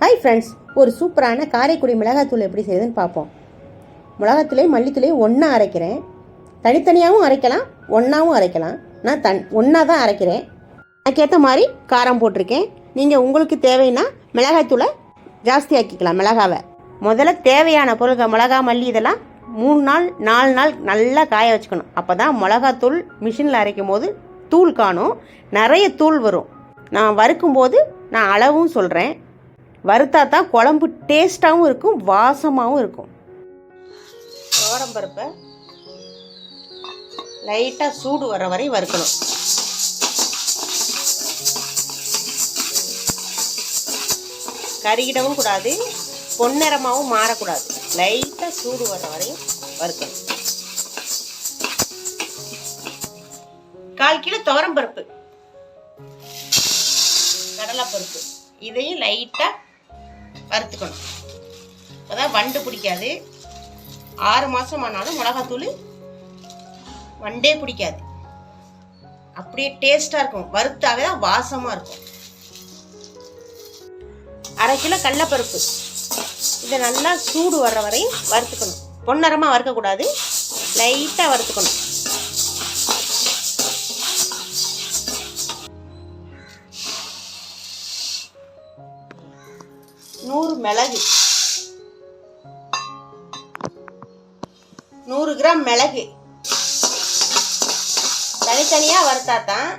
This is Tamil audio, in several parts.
ஹாய் ஃப்ரெண்ட்ஸ், ஒரு சூப்பரான காரைக்குடி மிளகாத்தூள் எப்படி செய்யுதுன்னு பார்ப்போம். மிளகாத்தூளையும் மல்லித்தூளையும் ஒன்றா அரைக்கிறேன். தனித்தனியாகவும் அரைக்கலாம், ஒன்றாவும் அரைக்கலாம். நான் ஒன்றா தான் அரைக்கிறேன். அதுக்கேற்ற மாதிரி காரம் போட்டிருக்கேன். நீங்கள் உங்களுக்கு தேவைன்னா மிளகாய்த்தூளை ஜாஸ்தி ஆக்கிக்கலாம். மிளகாவை முதல்ல தேவையான பொருட்கள் மிளகா, மல்லி இதெல்லாம் 3 நாள் 4 நாள் நல்லா காய வச்சுக்கணும். அப்போ தான் மிளகாத்தூள் மிஷினில் அரைக்கும் போது தூள் காணும், நிறைய தூள் வரும். நான் வறுக்கும்போது நான் அளவும் சொல்கிறேன். வறுத்தா தான் குழம்பு டேஸ்ட்டாகவும் இருக்கும், வாசமாகவும் இருக்கும். துவரம்பருப்பை லைட்டாக சூடு வர வரை வறுக்கணும். கருகிடவும் கூடாது, பொன்னிறமாகவும் மாறக்கூடாது. லைட்டாக சூடு வர வரையும் வறுக்கணும். 1/4 கிலோ துவரம்பருப்பு, கடலைப்பருப்பு இதையும் லைட்டாக வறுத்துக்கணும். அப்போதான் வண்டு பிடிக்காது. 6 மாதம் ஆனாலும் மிளகாத்தூள் வண்டே பிடிக்காது. அப்படியே டேஸ்ட்டாக இருக்கும். வறுத்தாவே தான் வாசமாக இருக்கும். 1/2 கிலோ கடலைப்பருப்பு, இதை நல்லா சூடு வர்ற வரையும் வறுத்துக்கணும். பொன்னரமாக வறுக்கக்கூடாது, லைட்டாக வறுத்துக்கணும். மிளகு, 100 கிராம் மிளகு தனித்தனியாக வறுத்தா தான்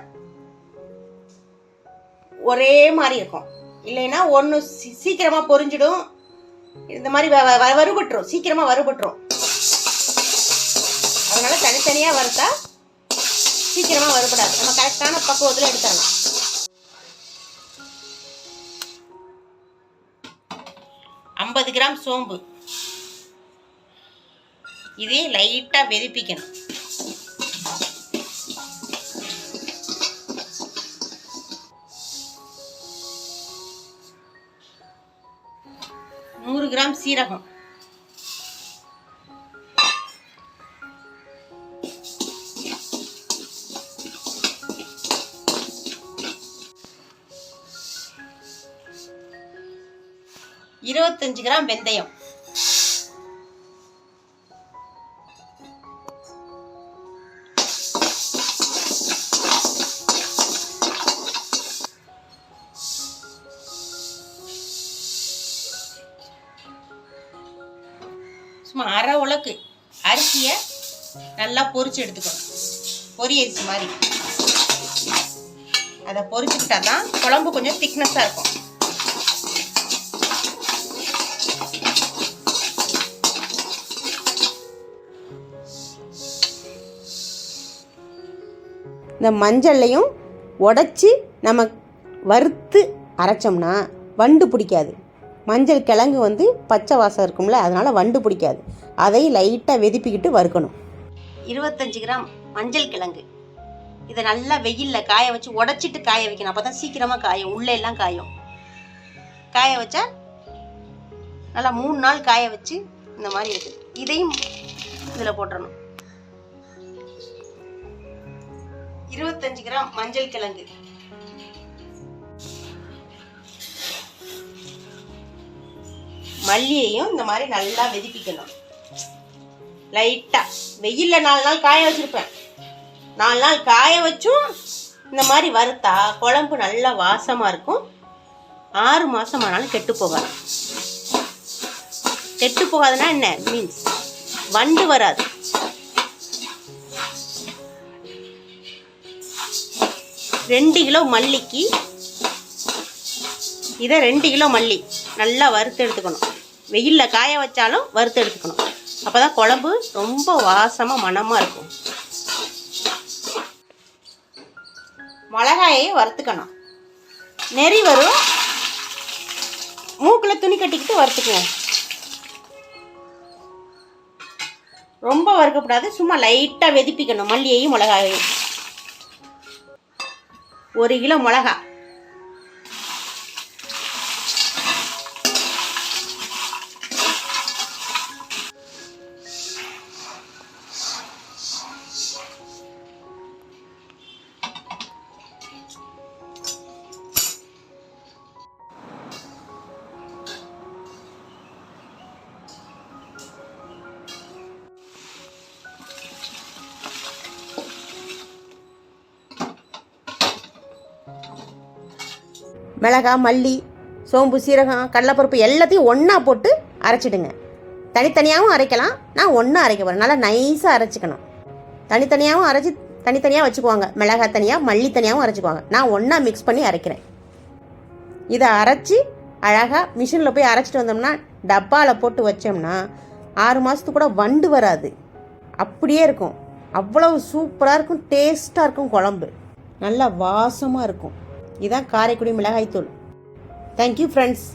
ஒரே மாதிரி இருக்கும். இல்லைன்னா ஒன்று சீக்கிரமாக பொரிஞ்சிடும், இந்த மாதிரி வறுபட்டுரும், சீக்கிரமாக வறுபட்டுரும். அதனால தனித்தனியாக வறுத்தா சீக்கிரமாக வறுபடாது. நம்ம கரெக்டான பக்குவத்தில் எடுத்துடலாம். 50 கிராம் சோம்பு, இதே லைட்டாக வெதிப்பிக்கணும். 100 கிராம் சீரகம், 25 கிராம் வெந்தயம், 1/2 உலக்கு அரிசியை நல்லா பொரிச்சு எடுத்துக்கணும். பொரி அரிசி மாதிரி அதை பொரிச்சுக்கிட்டா தான் குழம்பு கொஞ்சம் திக்னஸாக இருக்கும். இந்த மஞ்சள்லையும் உடச்சி நம்ம வறுத்து அரைச்சோம்னா வண்டு பிடிக்காது. மஞ்சள் கிழங்கு பச்சை வாசம் இருக்கும்ல, அதனால் வண்டு பிடிக்காது. அதை லைட்டாக வெதிப்பிக்கிட்டு வறுக்கணும். 25 கிராம் மஞ்சள் கிழங்கு, இதை நல்லா வெயிலில் காய வச்சு உடச்சிட்டு காய வைக்கணும். அப்போ தான் சீக்கிரமாக காயும், உள்ளே எல்லாம் காயும். காய வச்சா நல்லா 3 நாள் காய வச்சு இந்த மாதிரி இருக்குது. இதையும் இதில் போட்டுறணும். 25 கிராம் மஞ்சள் கிழங்கு, மல்லியையும் இந்த மாதிரி நல்லா வெதிப்பிக்கணும். லைட்டா வெயில்ல 4 நாள் காய வச்சிருப்பேன். 4 நாள் காய வச்சும் இந்த மாதிரி வறுத்தா குழம்பு நல்லா வாசமா இருக்கும். 6 மாசம் ஆனாலும் கெட்டு போகாது. கெட்டு போகாதுன்னா என்ன மீன்ஸ் வண்டு வராது. ரெண்டு கிலோ மல்லிக்கு இதை 2 கிலோ மல்லி நல்லா வறுத்து எடுத்துக்கணும். வெயிலில் காய வச்சாலும் வறுத்து எடுத்துக்கணும். அப்போ தான் குழம்பு ரொம்ப வாசமாக மணமாக இருக்கும். மிளகாயை வறுத்துக்கணும். நெறி வரும், மூக்கில் துணி கட்டிக்கிட்டு வறுத்துக்குங்க. ரொம்ப வறுக்கக்கூடாது, சும்மா லைட்டாக வெதிப்பிக்கணும் மல்லியையும் மிளகாயையும். 1 கிலோ மிளகா, மிளகாய், மல்லி, சோம்பு, சீரகம், கடலைப்பருப்பு எல்லாத்தையும் ஒன்றா போட்டு அரைச்சிடுங்க. தனித்தனியாகவும் அரைக்கலாம். நான் ஒன்றா அரைக்க போகிறேன். நல்லா நைஸாக அரைச்சிக்கணும். தனித்தனியாகவும் அரைச்சி தனித்தனியாக வச்சுக்குவாங்க. மிளகாய் தனியாக, மல்லி தனியாகவும் அரைச்சிக்குவாங்க. நான் ஒன்றா மிக்ஸ் பண்ணி அரைக்கிறேன். இதை அரைச்சி அழகாக மிஷினில் போய் அரைச்சிட்டு வந்தோம்னா டப்பாவில் போட்டு வச்சோம்னா 6 மாதத்துக்கு கூட வண்டு வராது. அப்படியே இருக்கும். அவ்வளவு சூப்பராக இருக்கும். டேஸ்ட்டாக இருக்கும். குழம்பு நல்லா வாசமாக இருக்கும். இதுதான் காரைக்குடி மிளகாய்த்தூள். Thank you friends.